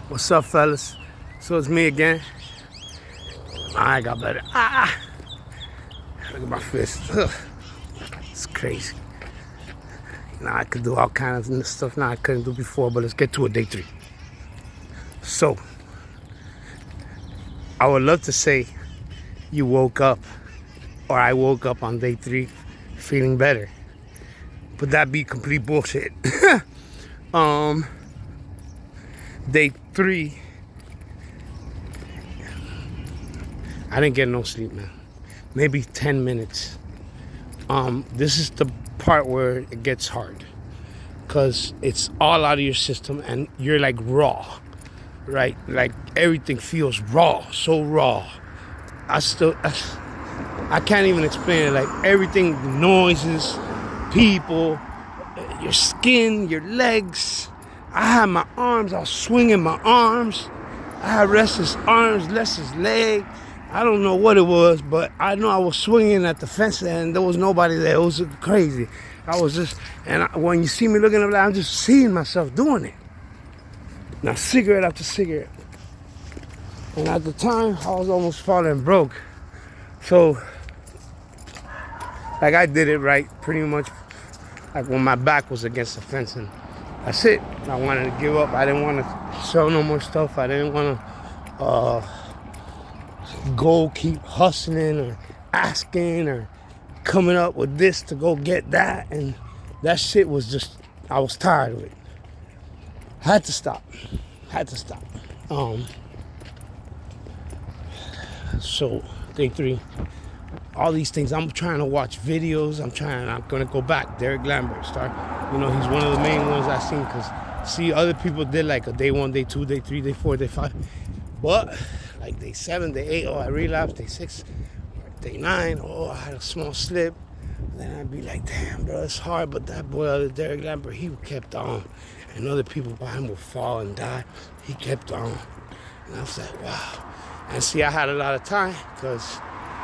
What's up, fellas? So it's me again. I got better. Look at my fist. Ugh. It's crazy. Now I could do all kinds of stuff now I couldn't do before, but let's get to it, day 3. So, I would love to say you woke up, or I woke up on day 3 feeling better. But that'd be complete bullshit. Day 3, I didn't get no sleep, man. Maybe 10 minutes. This is the part where it gets hard, because it's all out of your system and you're like raw, right? Like everything feels raw, so raw. I can't even explain it. Like everything, the noises, people, your skin, your legs. I had my arms, I was swinging my arms. I had restless arms, restless leg. I don't know what it was, but I know I was swinging at the fence and there was nobody there. It was crazy. I was just, when you see me looking up, I'm just seeing myself doing it. Now, cigarette after cigarette. And at the time, I was almost falling broke. So, like I did it right, pretty much, like when my back was against the fence, and that's it. I wanted to give up. I didn't want to sell no more stuff. I didn't want to go keep hustling or asking or coming up with this to go get that. And that shit was just, I was tired of it. Had to stop. So, day 3. All these things, I'm trying to watch videos. I'm gonna go back. Derek Lambert, he's one of the main ones I've seen, because see, other people did like a day 1, day 2, day 3, day 4, day 5. But like day 7, day 8, I relapsed. Day 6, day 9, I had a small slip. Then I'd be like, damn, bro, it's hard. But that boy, Derek Lambert, he kept on. And other people behind him would fall and die. He kept on. And I was like, wow. And see, I had a lot of time, because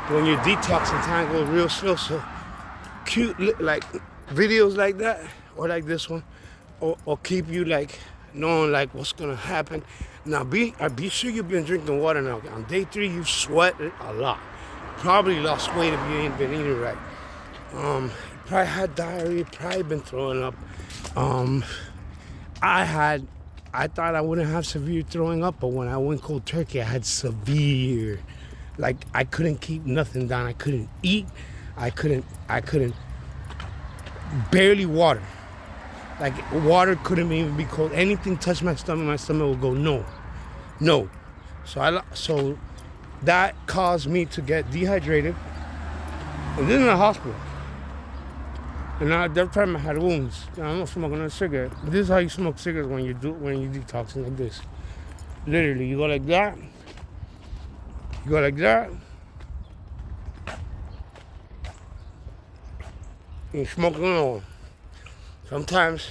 when you're detoxing, time goes real slow. So cute, like videos like that, or like this one, or keep you like knowing like what's gonna happen. Now be sure you've been drinking water now. On day 3, you sweated a lot. Probably lost weight if you ain't been eating right. You probably had diarrhea, probably been throwing up. I thought I wouldn't have severe throwing up, but when I went cold turkey, I had severe. Like I couldn't keep nothing down. I couldn't eat. I couldn't barely water. Like water couldn't even be cold. Anything touched my stomach would go no. So that caused me to get dehydrated, and then in the hospital. And at that time I had wounds. I'm not smoking a cigarette. But this is how you smoke cigarettes when you detoxing like this. Literally, you go like that. You go like that. And you smoke another one. Sometimes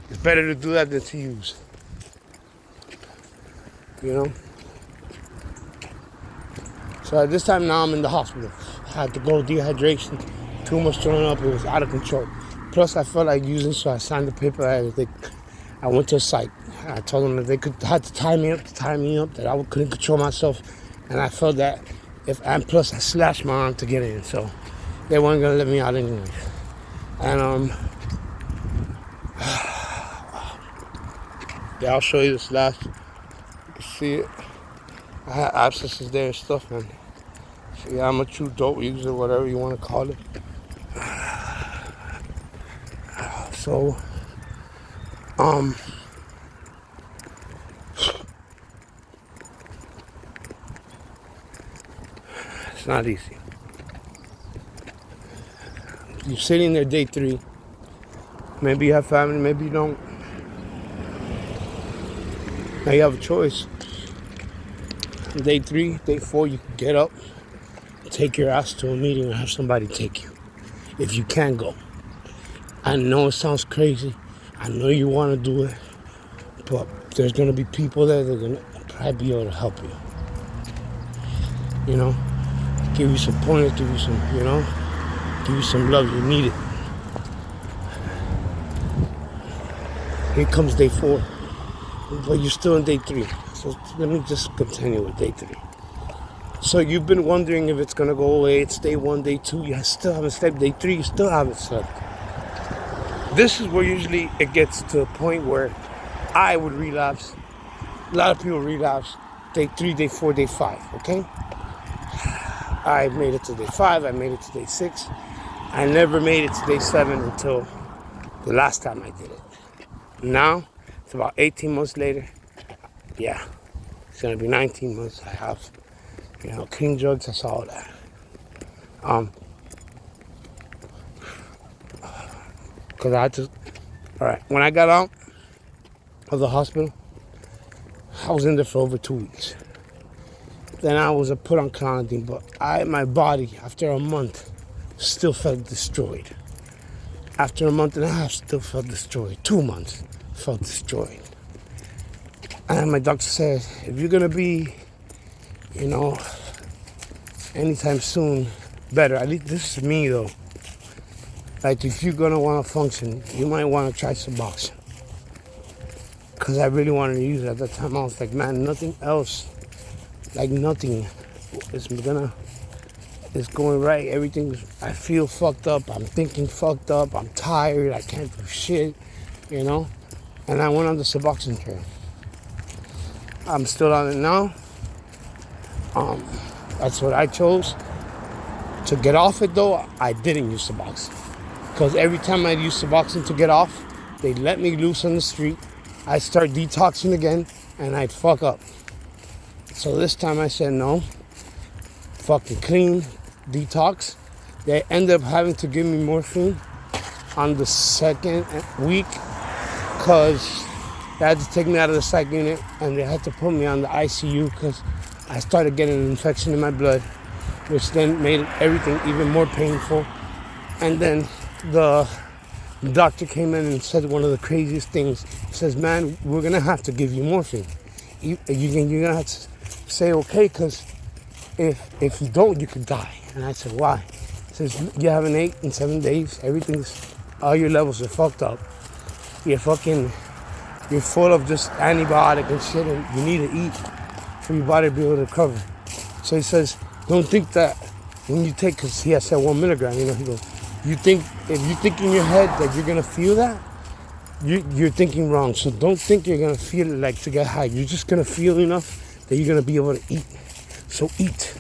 it's better to do that than to use. So at this time now I'm in the hospital. I had to go dehydration. Too much throwing up, it was out of control. Plus I felt like using, so I signed the paper. I went to a site. I told them that they had to tie me up, that I couldn't control myself. And I felt that and plus I slashed my arm to get in, so they weren't gonna let me out anyway. And yeah, I'll show you the slash. You can see it. I had abscesses there and stuff, man. So yeah, I'm a true dope user, whatever you want to call it. So, it's not easy. You're sitting there day 3. Maybe you have family, maybe you don't. Now you have a choice. Day 3, day 4, you can get up, take your ass to a meeting, and have somebody take you. If you can go. I know it sounds crazy. I know you want to do it. But there's going to be people there that are going to probably be able to help you. Give you some pointers, give you some love. You need it. Here comes day 4. but you're still in day 3. So let me just continue with day 3. So you've been wondering if it's gonna go away. It's day 1, day 2. You still haven't slept. Day 3, you still haven't slept. This is where usually it gets to a point where I would relapse. A lot of people relapse day 3, day 4, day 5. Okay. I made it to day 5. I made it to day 6. I never made it to day 7 until the last time I did it. Now it's about 18 months later. Yeah, it's gonna be 19 months. I have, clean drugs. I saw all that. Cause I had to. All right, when I got out of the hospital, I was in there for over 2 weeks. Then I was put on Clonidine, but my body, after a month, still felt destroyed. After a month and a half, still felt destroyed. 2 months, felt destroyed. And my doctor said, if you're gonna be, anytime soon, better. At least this is me though. Like if you're gonna wanna function, you might wanna try Suboxone. Cause I really wanted to use it at that time. I was like, man, nothing else, like nothing is going right. I feel fucked up. I'm thinking fucked up. I'm tired. I can't do shit, And I went on the Suboxone train. I'm still on it now. That's what I chose. To get off it though, I didn't use Suboxone. Because every time I use Suboxone to get off, they let me loose on the street. I'd start detoxing again and I'd fuck up. So this time I said no. Fucking clean detox. They ended up having to give me morphine on the 2nd week because they had to take me out of the psych unit and they had to put me on the ICU because I started getting an infection in my blood, which then made everything even more painful. And then the doctor came in and said one of the craziest things. He says, man, we're going to have to give you morphine. You're going to have to say okay, because if you don't, you could die. And I said, why? He says, you haven't ate in 7 days. All your levels are fucked up. You're full of just antibiotic and shit, and you need to eat for your body to be able to recover. So he says, don't think that when you take, because he has said 1 milligram, he goes, if you think in your head that you're going to feel that, you're thinking wrong. So don't think you're going to feel it like to get high. You're just going to feel enough that you're going to be able to eat. So eat.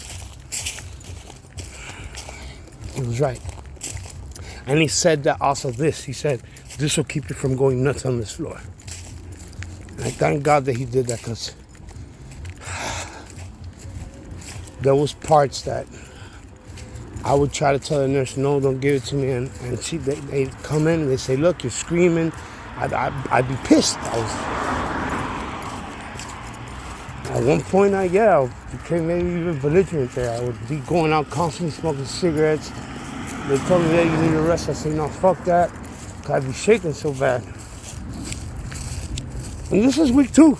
He was right. And he said that also he said, this will keep you from going nuts on this floor. And I thank God that he did that, because there was parts that I would try to tell the nurse, no, don't give it to me. And they come in and they say, look, you're screaming. I'd be pissed. At one point, I became maybe even belligerent there. I would be going out constantly smoking cigarettes. They told me that you need a rest. I said, no, fuck that. Cause I'd be shaking so bad. And this is week 2.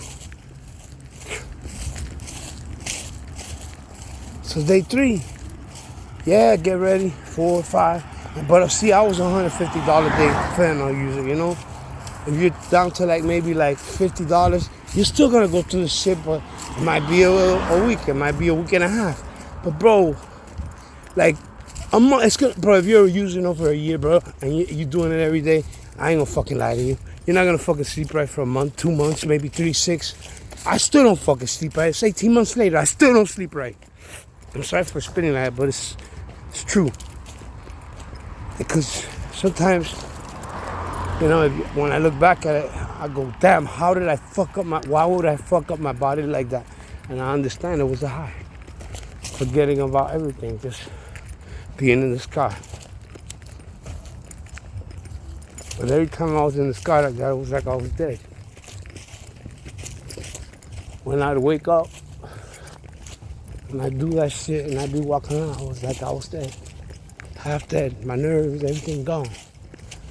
So day 3. Yeah, get ready, 4 or 5. But see, I was a $150 a day fentanyl user, If you're down to maybe $50, you're still gonna go through the shit, but it might be a week, it might be a week and a half. But bro, a month, it's good, bro. If you're using it for a year, bro, and you're doing it every day, I ain't gonna fucking lie to you. You're not gonna fucking sleep right for a month, 2 months, maybe 3, 6. I still don't fucking sleep right. It's 18 months later, I still don't sleep right. I'm sorry for spitting that, but it's true. Because sometimes, when I look back at it, I go, damn, why would I fuck up my body like that? And I understand it was a high. Forgetting about everything, just being in the sky. But every time I was in the sky like that, it was like I was dead. When I'd wake up, and I'd do that shit, and I'd be walking around, I was like I was dead. Half dead, my nerves, everything gone.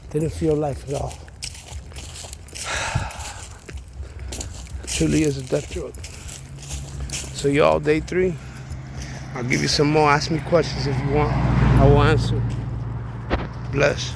Didn't feel life at all. Truly is a death drug. So y'all, day 3. I'll give you some more. Ask me questions if you want. I will answer. Bless.